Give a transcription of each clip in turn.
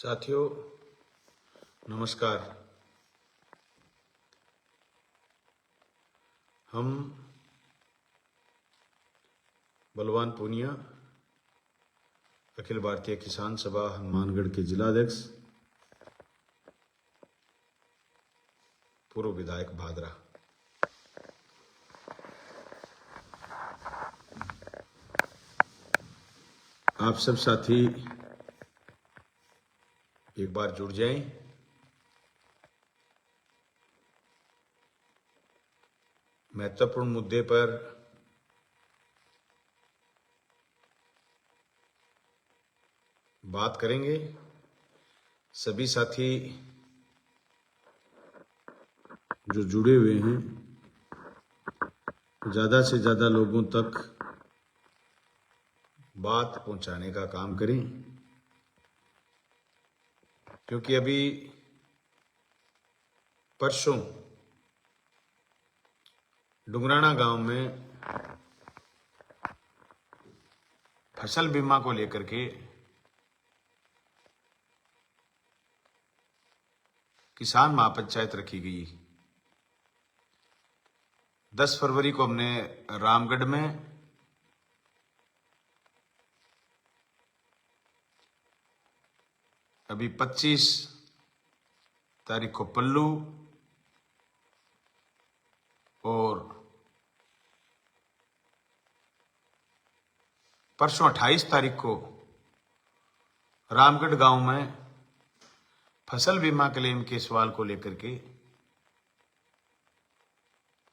साथियों नमस्कार। हम बलवान पूनिया अखिल भारतीय किसान सभा हनुमानगढ़ के जिलाध्यक्ष, पूर्व विधायक भादरा, आप सब साथी एक बार जुड़ जाएं। महत्वपूर्ण मुद्दे पर बात करेंगे। सभी साथी जो जुड़े हुए हैं ज्यादा से ज्यादा लोगों तक बात पहुंचाने का काम करें, क्योंकि अभी परसों डुंगराना गांव में फसल बीमा को लेकर के किसान महापंचायत रखी गई। 10 फरवरी को हमने रामगढ़ में, अभी 25 तारीख को पल्लू और परसों 28 तारीख को रामगढ़ गांव में फसल बीमा क्लेम के सवाल को लेकर के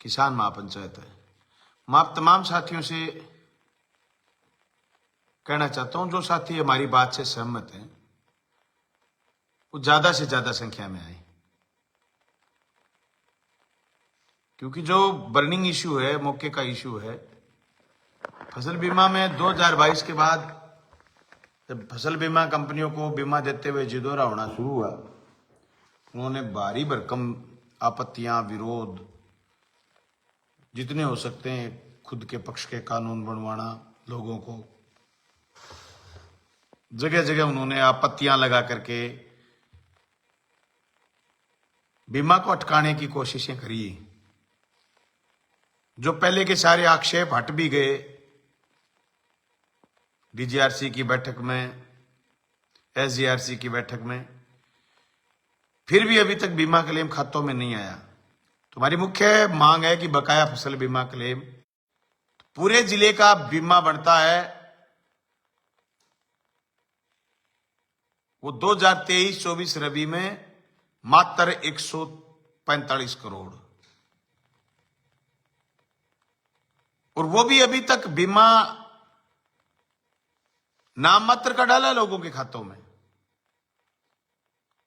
किसान महापंचायत है। मैं आप तमाम साथियों से कहना चाहता हूं, जो साथी हमारी बात से सहमत हैं वो ज्यादा से ज्यादा संख्या में आए, क्योंकि जो बर्निंग इश्यू है, मौके का इश्यू है। फसल बीमा में 2022 के बाद जब फसल बीमा कंपनियों को बीमा देते हुए जिदोरा होना शुरू हुआ, उन्होंने भारी भरकम आपत्तियां, विरोध जितने हो सकते हैं, खुद के पक्ष के कानून बनवाना, लोगों को जगह जगह उन्होंने आपत्तियां लगा करके बीमा को अटकाने की कोशिशें करी। जो पहले के सारे आक्षेप हट भी गए डीजीआरसी की बैठक में, एसजीआरसी की बैठक में, फिर भी अभी तक बीमा क्लेम खातों में नहीं आया। तो हमारी मुख्य मांग है कि बकाया फसल बीमा क्लेम, पूरे जिले का बीमा बनता है वो 2023-24 रबी में मात्र 145 करोड़, और वो भी अभी तक बीमा नाम मात्र का डाला लोगों के खातों में।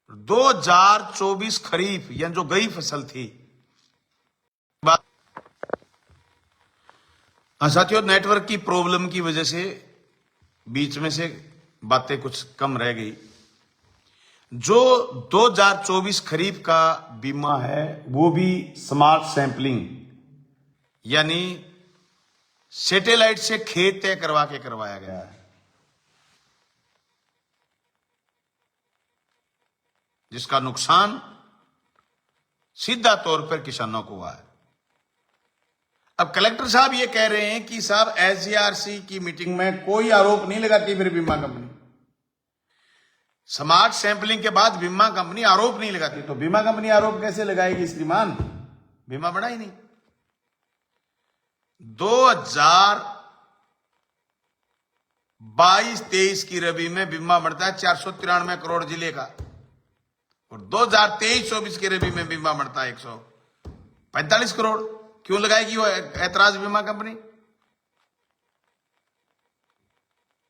2024 खरीफ यानी जो गई फसल थी। साथियों, नेटवर्क की प्रॉब्लम की वजह से बीच में से बातें कुछ कम रह गई। जो 2024 खरीफ का बीमा है वो भी स्मार्ट सैंपलिंग यानी सैटेलाइट से खेत तय करवा के करवाया गया है, जिसका नुकसान सीधा तौर पर किसानों को हुआ है। अब कलेक्टर साहब ये कह रहे हैं कि साहब एसजीआरसी की मीटिंग में कोई आरोप नहीं लगाती फिर बीमा कंपनी। स्मार्ट सैंपलिंग के बाद बीमा कंपनी आरोप नहीं लगाती, तो बीमा कंपनी आरोप कैसे लगाएगी श्रीमान? बीमा बना ही नहीं। 2022-23 की रबी में बीमा बढ़ता है 493 करोड़ जिले का, और 2023-24 की रबी में बीमा बढ़ता है 145 करोड़। क्यों लगाएगी वो ऐतराज बीमा कंपनी?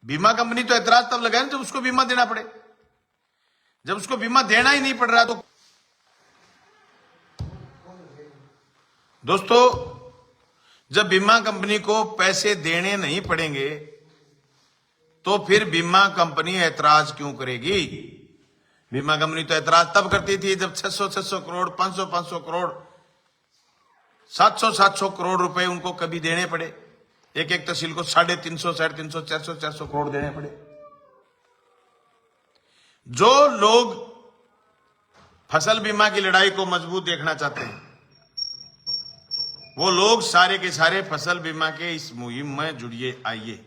बीमा कंपनी तो ऐतराज तब लगाए जब उसको बीमा देना पड़े। जब उसको बीमा देना ही नहीं पड़ रहा तो दोस्तों, जब बीमा कंपनी को पैसे देने नहीं पड़ेंगे तो फिर बीमा कंपनी ऐतराज क्यों करेगी? बीमा कंपनी तो ऐतराज तब करती थी जब 600 करोड़, 500 करोड़, 700 करोड़ रुपए उनको कभी देने पड़े। एक एक तहसील को 350, 450, 400 करोड़ देने पड़े। जो लोग फसल बीमा की लड़ाई को मजबूत देखना चाहते हैं, वो लोग सारे के सारे फसल बीमा के इस मुहिम में जुड़िए, आइए।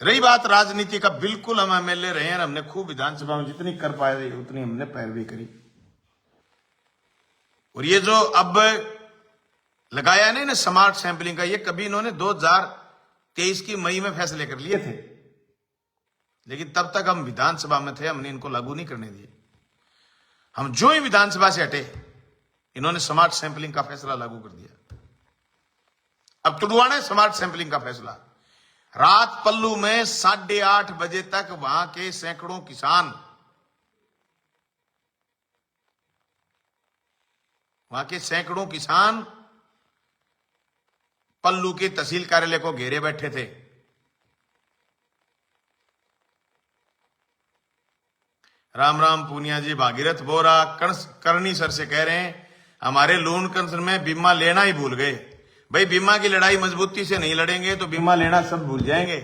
रही बात राजनीति का, बिल्कुल हम एमएलए रहे हैं, हमने खूब विधानसभा में जितनी कर पाए उतनी हमने पैरवी करी। और ये जो अब लगाया नहीं ना स्मार्ट सैंपलिंग का, ये कभी इन्होंने 2023 की मई में फैसले कर लिए थे, लेकिन तब तक हम विधानसभा में थे, हमने इनको लागू नहीं करने दिए। हम जो ही विधानसभा से हटे, इन्होंने स्मार्ट सैंपलिंग का फैसला लागू कर दिया। अब तुड़वाने स्मार्ट सैंपलिंग का फैसला, रात पल्लू में 8:30 बजे तक वहां के सैकड़ों किसान पल्लू के तहसील कार्यालय को घेरे बैठे थे। राम राम पूनिया जी, भागीरथ बोरा करनी सर से कह रहे हैं हमारे लोन कंसर्न में बीमा लेना ही भूल गए। भाई बीमा की लड़ाई मजबूती से नहीं लड़ेंगे तो बीमा लेना सब भूल जाएंगे।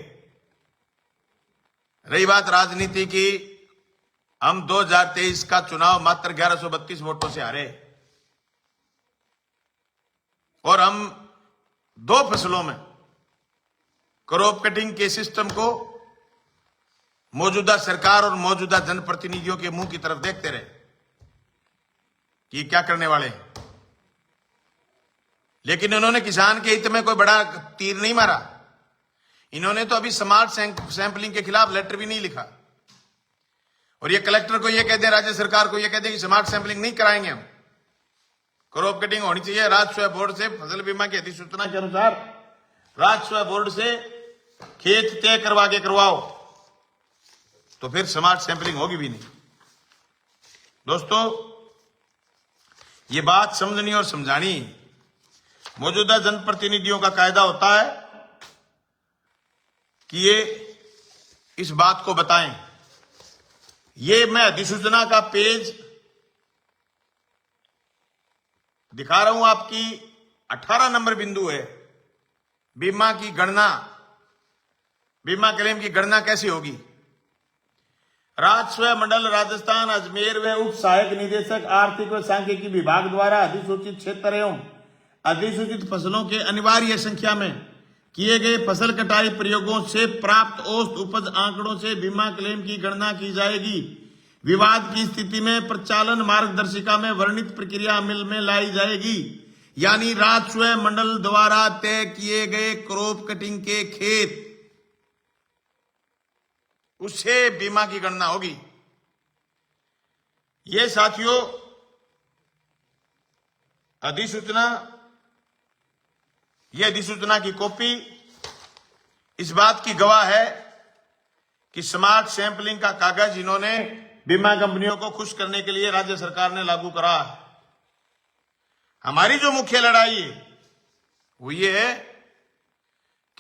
रही बात राजनीति की, हम 2023 का चुनाव मात्र 1132 वोटों से हारे और हम 2 फसलों में क्रॉप कटिंग के सिस्टम को मौजूदा सरकार और मौजूदा जनप्रतिनिधियों के मुंह की तरफ देखते रहे कि क्या करने वाले हैं, लेकिन इन्होंने किसान के हित में कोई बड़ा तीर नहीं मारा। इन्होंने तो अभी स्मार्ट सैंपलिंग के खिलाफ लेटर भी नहीं लिखा और ये कलेक्टर को ये कह दें, राज्य सरकार को ये कह दें कि स्मार्ट सैंपलिंग नहीं कराएंगे हम, क्रॉप कटिंग होनी चाहिए। राजस्व बोर्ड से फसल बीमा की अधिसूचना के अनुसार राजस्व बोर्ड से खेत तय करवा के करवाओ, तो फिर स्मार्ट सैंपलिंग होगी भी नहीं। दोस्तों, ये बात समझनी और समझानी मौजूदा जनप्रतिनिधियों का कायदा होता है कि ये इस बात को बताएं। ये मैं अधिसूचना का पेज दिखा रहा हूं, आपकी 18 नंबर बिंदु है। बीमा की गणना, बीमा क्लेम की गणना कैसी होगी। राजस्व मंडल राजस्थान अजमेर व उप सहायक निदेशक आर्थिक व सांख्यिकी विभाग द्वारा अधिसूचित क्षेत्र एवं अधिसूचित फसलों के अनिवार्य संख्या में किए गए फसल कटाई प्रयोगों से प्राप्त औसत उपज आंकड़ों से बीमा क्लेम की गणना की जाएगी। विवाद की स्थिति में प्रचालन मार्गदर्शिका में वर्णित प्रक्रिया अमल में लाई जाएगी, यानी राजस्व मंडल द्वारा तय किए गए क्रॉप कटिंग के खेत, उससे बीमा की गणना होगी। ये साथियों अधिसूचना की कॉपी इस बात की गवाह है कि स्मार्ट सैंपलिंग का कागज इन्होंने बीमा कंपनियों को खुश करने के लिए राज्य सरकार ने लागू करा। हमारी जो मुख्य लड़ाई है वो ये है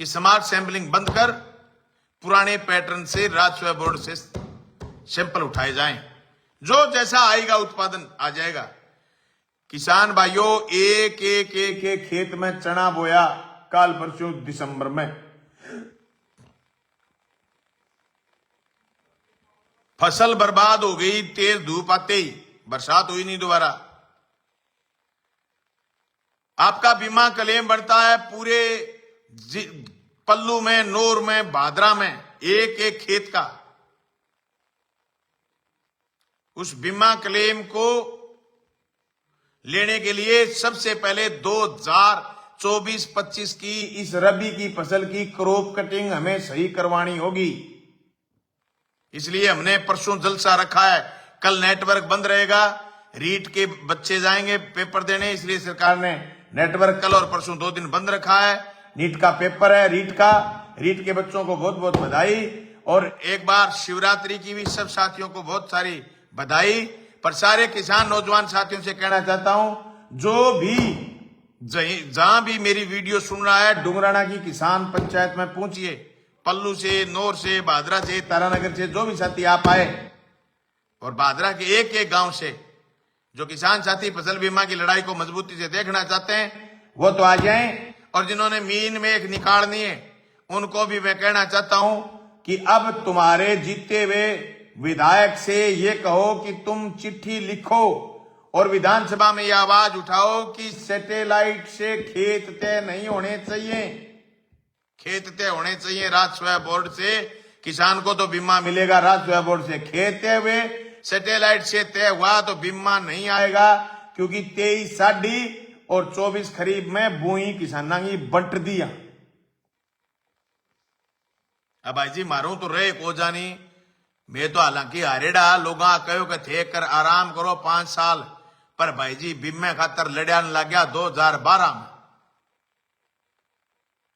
कि स्मार्ट सैंपलिंग बंद कर पुराने पैटर्न से राजस्व बोर्ड से सैंपल उठाए जाएं, जो जैसा आएगा उत्पादन आ जाएगा। किसान भाइयों, एक खेत में चना बोया काल परसों दिसंबर में, फसल बर्बाद हो गई तेज धूप आते ही, बरसात हुई नहीं दोबारा। आपका बीमा क्लेम बढ़ता है पूरे पल्लू में, नोर में, भादरा में, एक खेत का। उस बीमा क्लेम को लेने के लिए सबसे पहले 2024-25 की इस रबी की फसल की क्रॉप कटिंग हमें सही करवानी होगी। इसलिए हमने परसों जलसा रखा है। कल नेटवर्क बंद रहेगा, रीट के बच्चे जाएंगे पेपर देने, इसलिए सरकार ने नेटवर्क कल और परसों 2 दिन बंद रखा है। नीट का पेपर है, रीट के बच्चों को बहुत बहुत बधाई, और एक बार शिवरात्रि की भी सब साथियों को बहुत सारी बधाई। पर सारे किसान नौजवान साथियों से कहना चाहता हूं, जो भी जहां भी मेरी वीडियो सुन रहा है, डुंगराना की किसान पंचायत में पहुंचिए, पल्लू से, नोर से, भादरा से, तारानगर से, जो भी साथी आप आए, और भादरा के एक गांव से जो किसान साथी फसल बीमा की लड़ाई को मजबूती से देखना चाहते हैं वो तो आ जाएं, और जिन्होंने मीन में एक निकालनी है उनको भी मैं कहना चाहता हूं कि अब तुम्हारे जीते हुए विधायक से ये कहो कि तुम चिट्ठी लिखो और विधानसभा में यह आवाज उठाओ कि सैटेलाइट से खेत तय नहीं होने चाहिए, खेत तय होने चाहिए राजस्व बोर्ड से। किसान को तो बीमा मिलेगा राजस्व बोर्ड से, खेत तय हुए सैटेलाइट से तय हुआ तो बीमा नहीं आएगा, क्योंकि 23 साडी और 24 खरीफ में बुई किसाना की बंट दिया। अब भाई जी मारू तो रहे को जानी, मैं तो हालांकि हारेडा लोग कहो कि थे कर आराम करो 5 साल, पर भाई जी बीमे खातर लड़िया लग गया 2012 में।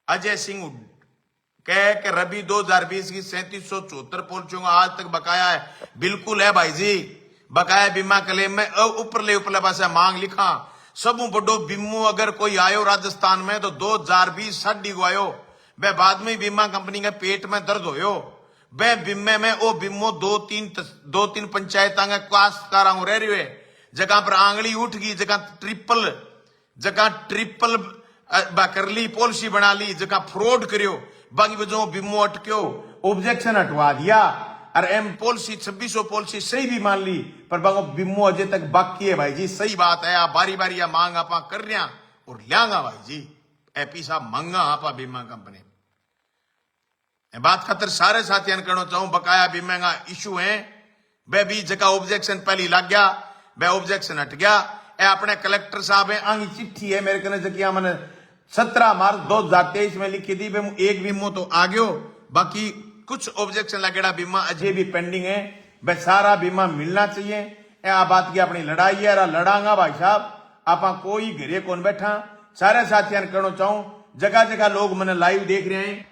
अजय सिंह कह के रबी 2020 की 3774 पॉलिसियों का आज तक बकाया है। बिल्कुल है भाई जी, बकाया बीमा क्लेम में ऊपरले पास मांग लिखा। सब बड़ो बीमो अगर कोई आयो राजस्थान में तो 2020 साडी को आयो, वह बाद में बीमा कंपनी के पेट में दर्द होयो। वह बीमे में वो बीमो दो तीन पंचायत काश्तकार रह रही है, जगह पर आंगली उठ गई, जगह ट्रिपल करली पॉलिसी बना ली, जगह फ्रॉड करियो, बाकी वजह बीमो अटक्यो, ऑब्जेक्शन हटवा दिया और एम पॉलिसी 2600 पॉलिसी सही भी मान ली, पर बागो बीमो अजय तक बाकी है। भाई जी सही बात है, आप बारी बारी मांग आप कर रहे और लियांगा भाई जी एपी साहब मांगा आप बीमा कंपनी बात खातर सारे साथियों कहना चाहूं बकाया बीमा का इशू है। वह भी जगह ऑब्जेक्शन पहली लग गया, वह ऑब्जेक्शन हट गया। ए अपने कलेक्टर साहब है आंगी चिट्ठी है मेरे कने जकिया मैंने 17 मार्च 2023 में लिखी थी। एक बीमो तो आ गयो, बाकी कुछ ऑब्जेक्शन लगेड़ा बीमा अजय भी पेंडिंग है, वह सारा बीमा मिलना चाहिए। आ बात की अपनी लड़ाई है, लड़ांगा भाई साहब, आप कोई घरे कौन बैठा। सारे साथियों कहना चाहूं जगह जगह लोग मैंने लाइव देख रहे हैं,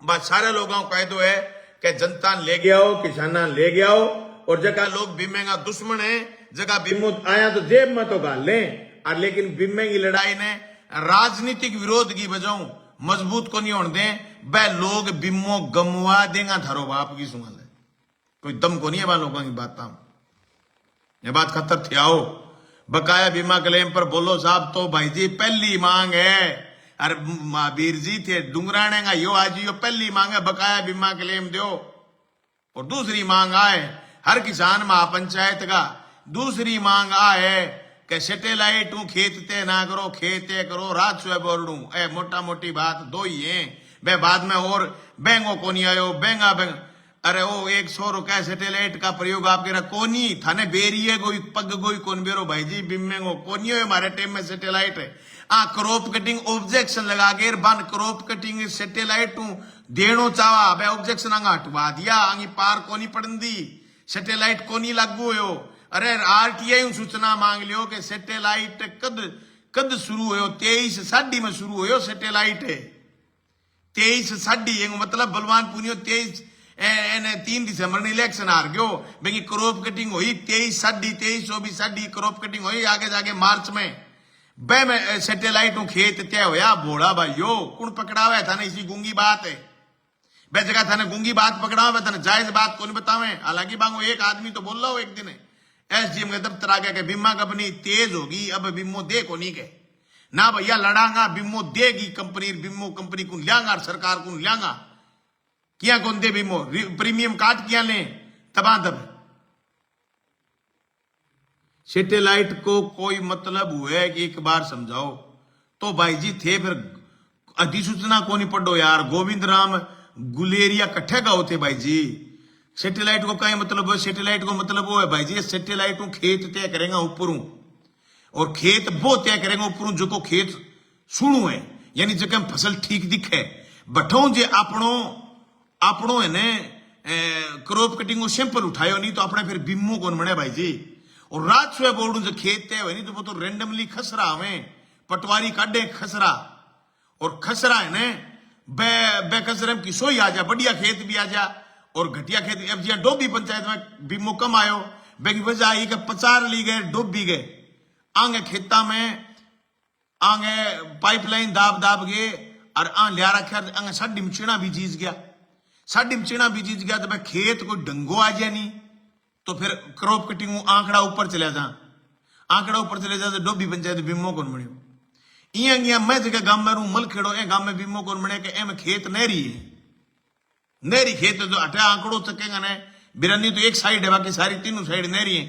बस सारे लोगों को कह दो है कि जनता ले गया हो, किसाना ले गया हो, और जगह लोग बीमे का दुश्मन है, जगह बीमो आया तो जेब में तो गाल लें, और लेकिन बीमे की लड़ाई ने राजनीतिक विरोध की वजह मजबूत को नहीं होने दें। वह लोग बीमो गमवा देगा थारो बाप की सुन है, कोई दम को नहीं है लोगों की बात। ये बात खतर थे आओ बकाया बीमा क्लेम पर बोलो साहब, तो भाई जी पहली मांग है। अरे महावीर जी थे डुंगराने का यो आज यो पहली मांग है बकाया बीमा क्लेम दो, और दूसरी मांग आए हर किसान महापंचायत का, दूसरी मांग आए कि सैटेलाइट खेत ते ना करो, खेत करो राजस्व बोर्ड। ए मोटा मोटी बात दो ही है, वे बाद में और बैंगो को नहीं आयो बैंगा बैंक। अरे वो 100 रुपया सैटेलाइट का प्रयोग आपके रहा कोनी थाने बेरिए कोई पग कोई कौन बेरो भाई जी बिम्मेंगो कोनी है हमारे टाइम में सैटेलाइट है। क्रॉप कटिंग ऑब्जेक्शन लगा के बन क्रॉप कटिंग सैटेलाइट देनो चावा बे ऑब्जेक्शन आंगा हटवा दिया, आंगी पार कोनी पड़न दी, सैटेलाइट कोनी लागू हो। अरे आरटीआई सूचना मांग लियो कि सैटेलाइट कद शुरू हो, 23 साडी में शुरू हो सैटेलाइट है, 23 साडी मतलब बलवान पुनियो 23 3 दिसंबर ने इलेक्शन हार गयो, बेगी क्रॉप कटिंग हुई 23 साडी 23-24 साडी क्रॉप कटिंग हुई, आगे जाके मार्च में बे में सैटेलाइट खेत तय होया। भोड़ा भाइयों कौन पकड़ावे थाने इसी गूंगी बात है, बे जगह थाने गूंगी बात पकड़ावे थाने जायज बात कौन बतावे। हालांकि बांगो एक आदमी तो बोल रहा हो एक दिन एसडीएम के दफ्तर आ गया कि बीमा कंपनी तेज होगी अब बीमो दे को नहीं के ना भैया लड़ांगा, बीमो देगी कंपनी, बीमो कंपनी को लियांगा सरकार को लियांगा, किया कौन दे बीमो प्रीमियम काट किया ले तबा तब। सैटेलाइट को कोई मतलब हुए कि एक बार समझाओ तो भाई जी थे, फिर अधिसूचना को नहीं पढ़ो यार, गोविंद राम गुलेरिया कट्ठे गाओ थे भाई जी। सैटेलाइट को क्या मतलब है, सैटेलाइट को मतलब वो है भाई जी सैटेलाइट खेत तय करेगा ऊपरों, और खेत वो तय करेगा ऊपरों जो को खेत सुनू है, यानी जगह फसल ठीक दिखे बठो जे आपनो है ने क्रॉप कटिंग सैंपल उठायो नहीं तो अपने फिर बीमो कौन बने भाई जी। और राजस्व बोर्ड जो खेत तय हुए नहीं तो वो तो रेंडमली खसरा हमें पटवारी काटे खसरा, और खसरा है ने बे खसरे में किसो ही आ जा, बढ़िया खेत भी आ जा और घटिया खेत। अब जी डोबी पंचायत में बीमो कम आयो, बेगी वजह आई कि 50 ली गए डूब भी गए, आगे खेता में आगे पाइपलाइन दाब गए और लिया रखा आगे साडी में चीना भी जीज गया, साडी में चीना भी जीज गया तो भाई खेत कोई डंगो आ जाए नहीं तो फिर क्रॉप कटिंग आंकड़ा ऊपर चले जा, आंकड़ा ऊपर चले जा तो डोबी पंचायत बीमो कौन बनियो। इं मैं जगह गांव में रू मलखेड़ो ए गांव में बीमो कौन बने कि एम खेत नहरी है, नहरी खेत जो अठे आंकड़ो चकेगा ने बिरन्नी तो एक साइड है, बाकी सारी तीनों साइड नहरी है,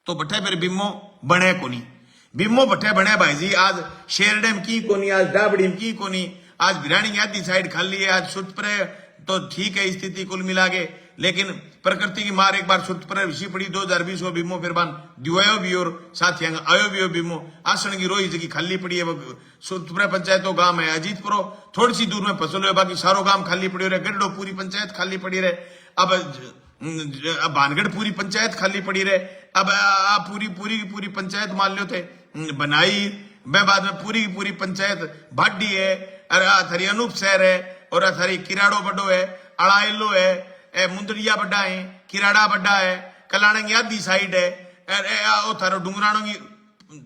तो बठे फिर बिमो बने कोनी। बिमो बठे बने भाई जी, आज शेरडे में की कोनी, आज डाबड़ी में की कोनी, आज भिरानी की आधी साइड खाली है, आज सुतपुरे तो ठीक है स्थिति कुल मिला के, लेकिन प्रकृति की मार एक बार सुतपुरे विषय पड़ी 2020 को बिमो फिर बान दिवायो भी और साथ आयो भी हो बिमो आसन की रोई जगह खाली पड़ी है। सुतपुरे पंचायतों गांव है, अजीतपुरो थोड़ी सी दूर में फसल है, बाकी सारो गांव खाली पड़ी रहे, गड्ढो पूरी पंचायत खाली पड़ी रहे, अब भानगढ़ पूरी पंचायत खाली पड़ी रहे, अब पूरी पूरी की पूरी पंचायत मान लो थे बनाई, मैं बाद में पूरी की पूरी पंचायत भाडी है, अरे थारी अनूप शहर है, और थारी किराड़ो बड़ो है, अड़ाइलो है, मुंदड़िया बड़ा है, किराड़ा बड़ा है, कलाने की आधी साइड है, थारो डूंगराणों की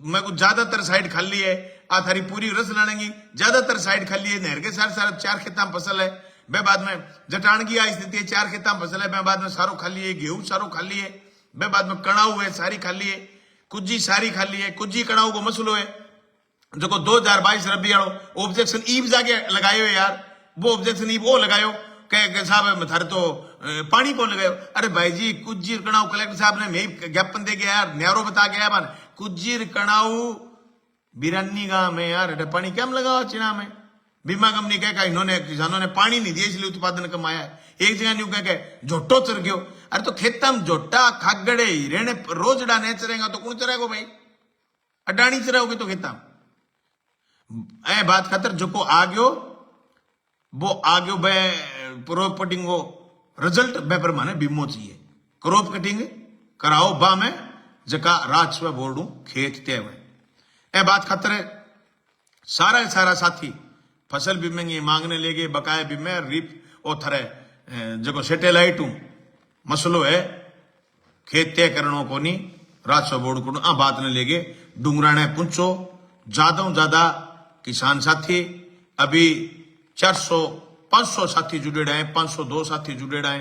मैं कुछ ज्यादातर साइड खाली है, आ थारी पूरी रस लाने की ज्यादातर साइड खाली है, नहर के सारे 4 खेता में फसल है, मैं बाद में जटान की आ स्थिति है 4 खेता में फसल है, मैं बाद में सारो खाली है, गेहूं सारो खाली है, मैं बाद में कणाऊ है सारी खाली है, कुजी सारी खाली है, कुजी कणाऊ को मसलो है जो को 2022 रबी आड़ो ऑब्जेक्शन ईब जाके लगायो यार, वो ऑब्जेक्शन ईब वो लगायो के साहब थारे तो पानी कौन लगायो। अरे भाई जी कुजीर कणाऊ कलेक्टर साहब ने मैं ज्ञापन दे गया यार, न्यारो बता गया बन कुजीर कणाऊ बिरानी गांव में यार अरे पानी क्या लगाओ चिना में, बीमा कंपनी कह इन्होंने किसानों ने पानी नहीं दिया इसलिए उत्पादन कम आया, एक जगह न्यू कह झोटो चर गयो। अरे तो खेता में झोटा खागड़े हिरणे रोज डाने चरेगा तो कौन चरेगा भाई, अडानी चराओगे तो खेता ए बात खातर जो को आ गयो वो आ गयो बे क्रॉप कटिंग को रिजल्ट बे पर माने बीमो चाहिए, क्रॉप कटिंग कराओ बा में जका राजस्व बोर्डू खेत ते हुए ए बात खातर सारा साथी फसल बीमे की मांगने लेगे बकाया बीमे रिप ओ थरे जो सैटेलाइट मसलो है खेत तय करणो को नहीं राजस्व बोर्ड को आ बात ने लेगे डूंगराने पूछो ज्यादा किसान साथी अभी 400-500 साथी जुड़ेड़ा है, 502 साथी जुड़ेड़ा है,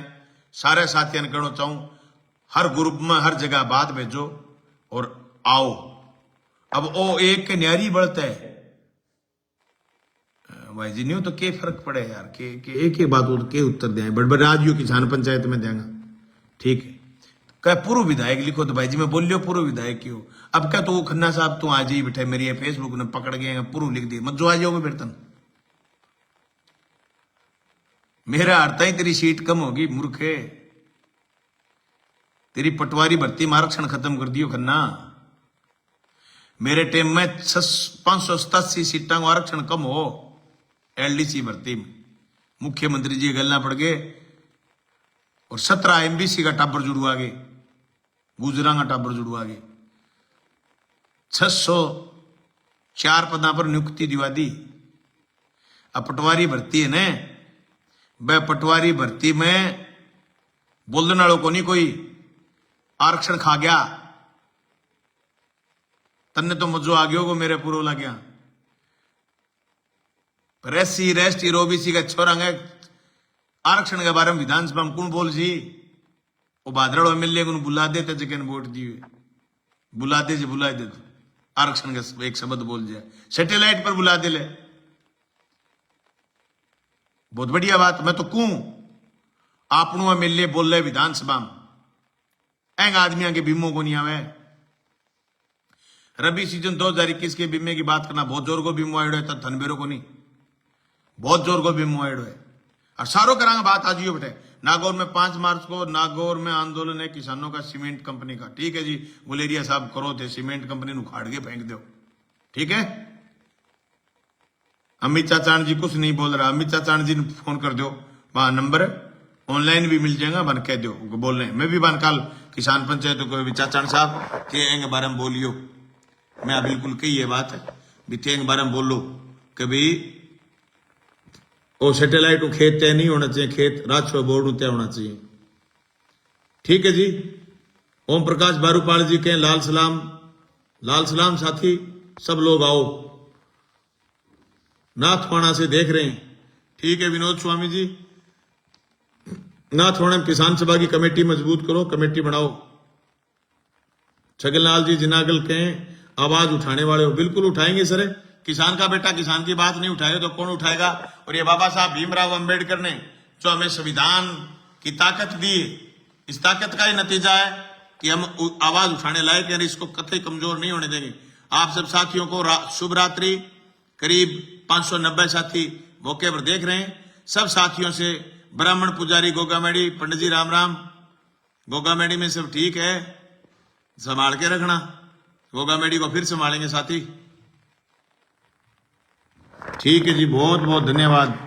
सारे साथियों ने कहना चाहूं हर ग्रुप में हर जगह बात भेजो और आओ। अब वो एक के न्यारी बढ़ता है भाई जी, नहीं तो के फर्क पड़े यार के एक ही बात के उत्तर दें बड़बड़ आज यू किसान पंचायत में देंगे ठीक है क्या पूर्व विधायक लिखो तो भाई जी मैं बोलियो पूर्व विधायक क्यों, अब क्या तो खन्ना साहब तू आज ही बैठे मेरी फेसबुक ने पकड़ गए पूर्व लिख दिए मत जो आ जाओगे बर्तन मेरा अर्थ ही तेरी सीट कम होगी मूर्खे, तेरी पटवारी भर्ती में आरक्षण खत्म कर दियो खन्ना, मेरे टाइम में 587 सीटा को आरक्षण कम हो एलडीसी भर्ती में, मुख्यमंत्री जी गलना पड़ गए और 17 एमबीसी का टाबर जुड़वा गए, गुजरा का टाबर जुड़वा गए, 604 पदा पर नियुक्ति दिवा दी। अब पटवारी भर्ती है ने वह पटवारी भर्ती में बोलने वालों को नहीं कोई आरक्षण खा गया तन्ने तो मजो आ गया को मेरे पूर्व लग गया पर एससी एसटी ओबीसी का छोरा आरक्षण के बारे में विधानसभा में कौन बोल जी, वो भादराड़ एमएलए को बुला देते जगह वोट दिए बुला दे जी बुला दे आरक्षण का एक शब्द बोल जाए सैटेलाइट पर बुला दे ले, बहुत बढ़िया बात। मैं तो कहूं आपनू एमएलए बोल रहे विधानसभा में एंग आदमियों के बीमो को नहीं आवे, रबी सीजन 2021 के बीमे की बात करना बहुत जोर को बीमो आयो है धनबेरो को नहीं बहुत जोर को बीमो आयो है और सारो करांगे बात आज ही बेटे नागौर में 5 मार्च को नागौर में आंदोलन है किसानों का सीमेंट कंपनी का, ठीक है जी गुलेरिया साहब करो थे सीमेंट कंपनी उखाड़ के फेंक दो ठीक है। अमित चाचान जी कुछ नहीं बोल रहा, अमित चाचान जी ने फोन कर दो वहां नंबर ऑनलाइन भी मिल जाएगा बन कह दो बोल रहे मैं भी बन काल किसान पंचायत को चाचान साहब के बारे में बोलियो मैं बिल्कुल कही है बात भी थे बारे में बोलो कि भाई वो सैटेलाइट खेत तय नहीं होना चाहिए, खेत राजस्व बोर्ड तय होना चाहिए ठीक है जी। ओम प्रकाश बारूपाल जी के लाल सलाम साथी सब लोग आओ, नाथवाड़ा से देख रहे हैं ठीक है। विनोद स्वामी जी नाथवाड़ा में किसान सभा की कमेटी मजबूत करो, कमेटी बनाओ। छगनलाल जी जिनागल के आवाज उठाने वाले हो, बिल्कुल उठाएंगे सर, किसान का बेटा किसान की बात नहीं उठाएगा तो कौन उठाएगा। और ये बाबा साहब भीमराव अंबेडकर ने जो हमें संविधान की ताकत दी इस ताकत का ही नतीजा है कि हम आवाज उठाने लायक हैं, इसको कतई कमजोर नहीं होने देंगे। आप सब साथियों को शुभ रात्रि। करीब 590 साथी मौके पर देख रहे हैं। सब साथियों से ब्राह्मण पुजारी गोगामेड़ी, पंडित जी राम राम। गोगामेड़ी में सब ठीक है, संभाल के रखना। गोगामेड़ी को फिर संभालेंगे साथी। ठीक है जी, बहुत बहुत धन्यवाद।